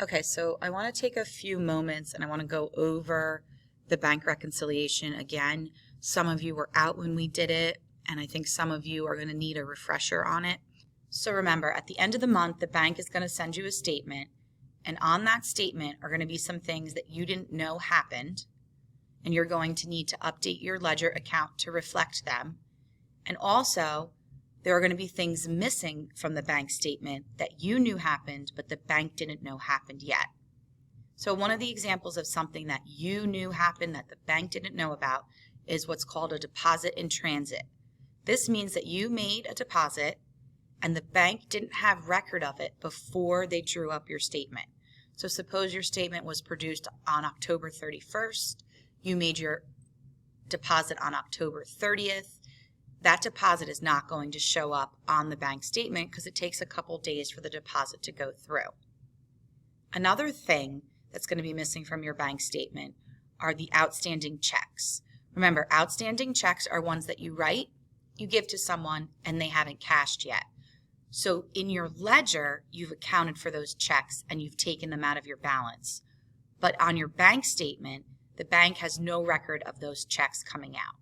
Okay, so I want to take a few moments and I want to go over the bank reconciliation again. Some of you were out when we did it, and I think some of you are going to need a refresher on it. So remember, at the end of the month, the bank is going to send you a statement, and on that statement are going to be some things that you didn't know happened, and you're going to need to update your ledger account to reflect them. And also, there are going to be things missing from the bank statement that you knew happened, but the bank didn't know happened yet. So one of the examples of something that you knew happened that the bank didn't know about is what's called a deposit in transit. This means that you made a deposit and the bank didn't have record of it before they drew up your statement. So suppose your statement was produced on October 31st, you made your deposit on October 30th, that deposit is not going to show up on the bank statement because it takes a couple days for the deposit to go through. Another thing that's going to be missing from your bank statement are the outstanding checks. Remember, outstanding checks are ones that you write, you give to someone, and they haven't cashed yet. So in your ledger, you've accounted for those checks and you've taken them out of your balance. But on your bank statement, the bank has no record of those checks coming out.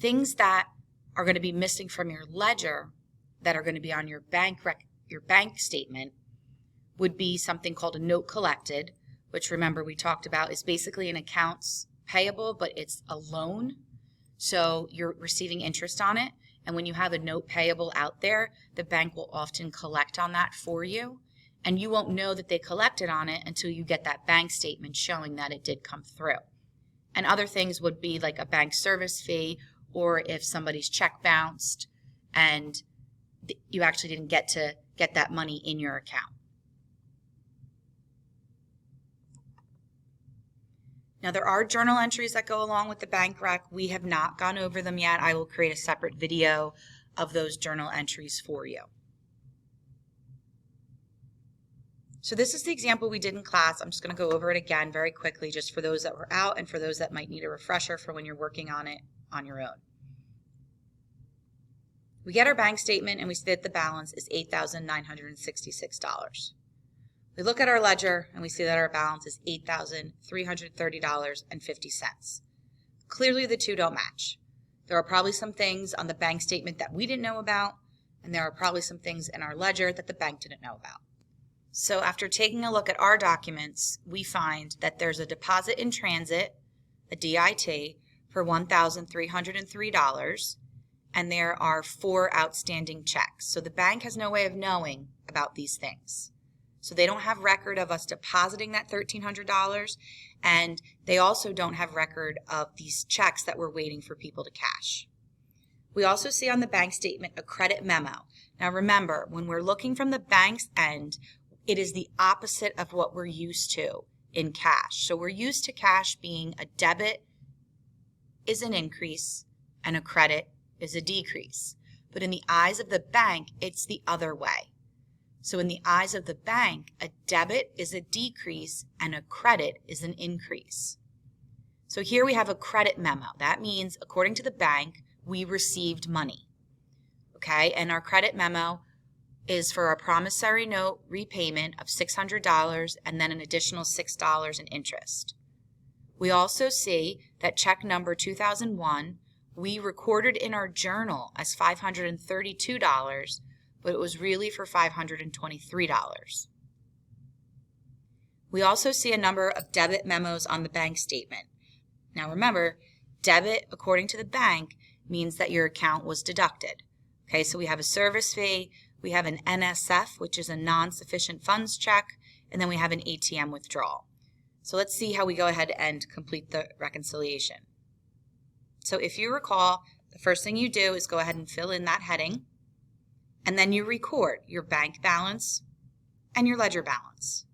Things that are going to be missing from your ledger that are going to be on your bank statement would be something called a note collected, which remember we talked about is basically an accounts payable, but it's a loan. So you're receiving interest on it. And when you have a note payable out there, the bank will often collect on that for you. And you won't know that they collected on it until you get that bank statement showing that it did come through. And other things would be like a bank service fee, or if somebody's check bounced and you actually didn't get to get that money in your account. Now there are journal entries that go along with the bank rec. We have not gone over them yet. I will create a separate video of those journal entries for you. So this is the example we did in class. I'm just going to go over it again very quickly just for those that were out and for those that might need a refresher for when you're working on it on your own. We get our bank statement and we see that the balance is $8,966. We look at our ledger and we see that our balance is $8,330.50. Clearly the two don't match. There are probably some things on the bank statement that we didn't know about, and there are probably some things in our ledger that the bank didn't know about. So after taking a look at our documents, we find that there's a deposit in transit, a DIT, for $1,303, and there are 4 outstanding checks. So the bank has no way of knowing about these things. So they don't have record of us depositing that $1,300, and they also don't have record of these checks that we're waiting for people to cash. We also see on the bank statement a credit memo. Now remember, when we're looking from the bank's end, it is the opposite of what we're used to in cash. So we're used to cash being a debit is an increase and a credit is a decrease. But in the eyes of the bank, it's the other way. So in the eyes of the bank, a debit is a decrease and a credit is an increase. So here we have a credit memo. That means, according to the bank, we received money. Okay, and our credit memo is for a promissory note repayment of $600 and then an additional $6 in interest. We also see that check number 2001 we recorded in our journal as $532, but it was really for $523. We also see a number of debit memos on the bank statement. Now remember, debit, according to the bank, means that your account was deducted. Okay, so we have a service fee, we have an NSF, which is a non-sufficient funds check, and then we have an ATM withdrawal. So let's see how we go ahead and complete the reconciliation. So if you recall, the first thing you do is go ahead and fill in that heading, and then you record your bank balance and your ledger balance.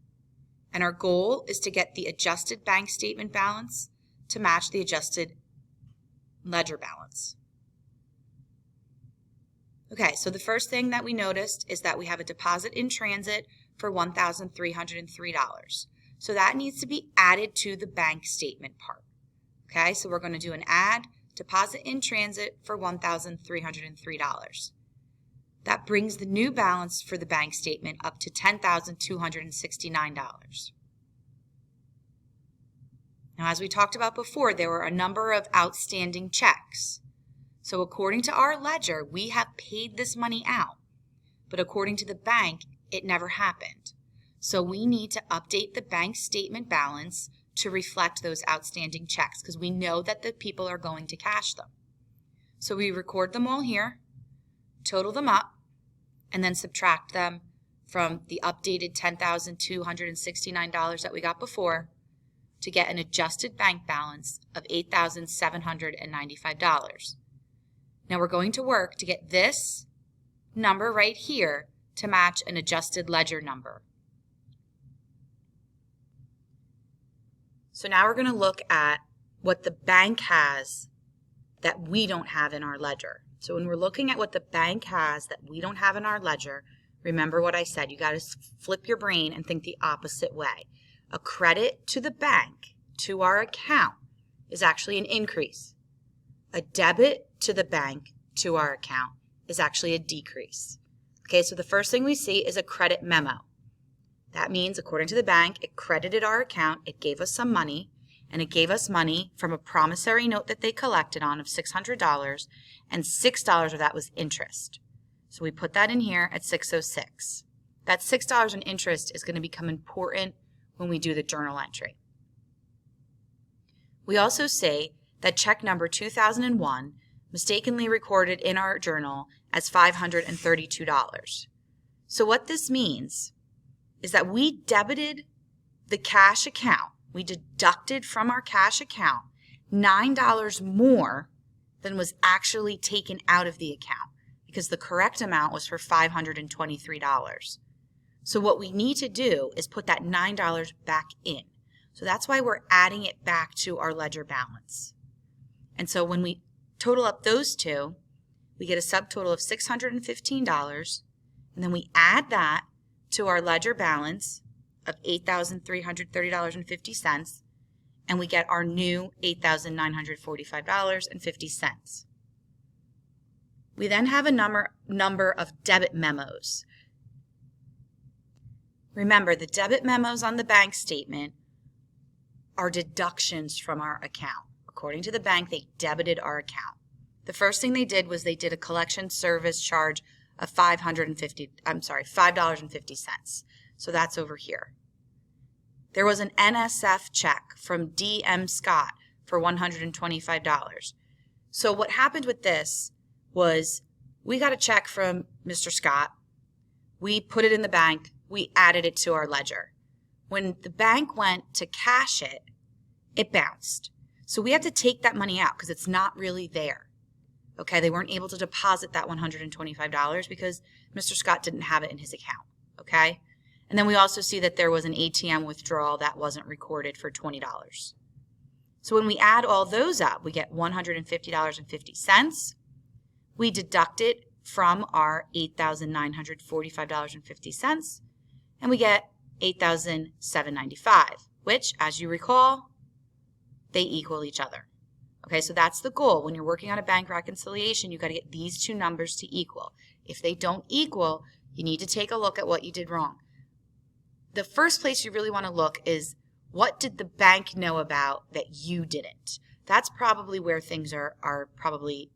And our goal is to get the adjusted bank statement balance to match the adjusted ledger balance. Okay, so the first thing that we noticed is that we have a deposit in transit for $1,303. So that needs to be added to the bank statement part. Okay, so we're going to do an add deposit in transit for $1,303. That brings the new balance for the bank statement up to $10,269. Now, as we talked about before, there were a number of outstanding checks. So according to our ledger, we have paid this money out. But according to the bank, it never happened. So we need to update the bank statement balance to reflect those outstanding checks because we know that the people are going to cash them. So we record them all here, total them up, and then subtract them from the updated $10,269 that we got before to get an adjusted bank balance of $8,795. Now we're going to work to get this number right here to match an adjusted ledger number. So now we're going to look at what the bank has that we don't have in our ledger. So when we're looking at what the bank has that we don't have in our ledger, remember what I said. You got to flip your brain and think the opposite way. A credit to the bank, to our account, is actually an increase. A debit to the bank, to our account, is actually a decrease. Okay, so the first thing we see is a credit memo. That means, according to the bank, it credited our account, it gave us some money, and it gave us money from a promissory note that they collected on of $600, and $6 of that was interest. So we put that in here at $606. That $6 in interest is going to become important when we do the journal entry. We also say that check number 2001 mistakenly recorded in our journal as $532. So what this means is that we debited the cash account. We deducted from our cash account $9 more than was actually taken out of the account because the correct amount was for $523. So what we need to do is put that $9 back in. So that's why we're adding it back to our ledger balance. And so when we total up those two, we get a subtotal of $615, and then we add that to our ledger balance of $8,330.50, and we get our new $8,945.50. We then have a number of debit memos. Remember, the debit memos on the bank statement are deductions from our account. According to the bank, they debited our account. The first thing they did was they did a collection service charge of $5.50. So that's over here. There was an NSF check from D.M. Scott for $125. So what happened with this was we got a check from Mr. Scott. We put it in the bank. We added it to our ledger. When the bank went to cash it, it bounced. So we have to take that money out because it's not really there. Okay, they weren't able to deposit that $125 because Mr. Scott didn't have it in his account. Okay, and then we also see that there was an ATM withdrawal that wasn't recorded for $20. So when we add all those up, we get $150.50. We deduct it from our $8,945.50, and we get $8,795, which, as you recall, they equal each other. Okay, so that's the goal. When you're working on a bank reconciliation, you've got to get these two numbers to equal. If they don't equal, you need to take a look at what you did wrong. The first place you really want to look is, what did the bank know about that you didn't? That's probably where things are probably,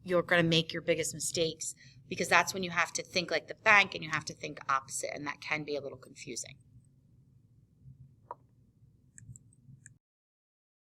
you're going to make your biggest mistakes, because that's when you have to think like the bank and you have to think opposite, and that can be a little confusing.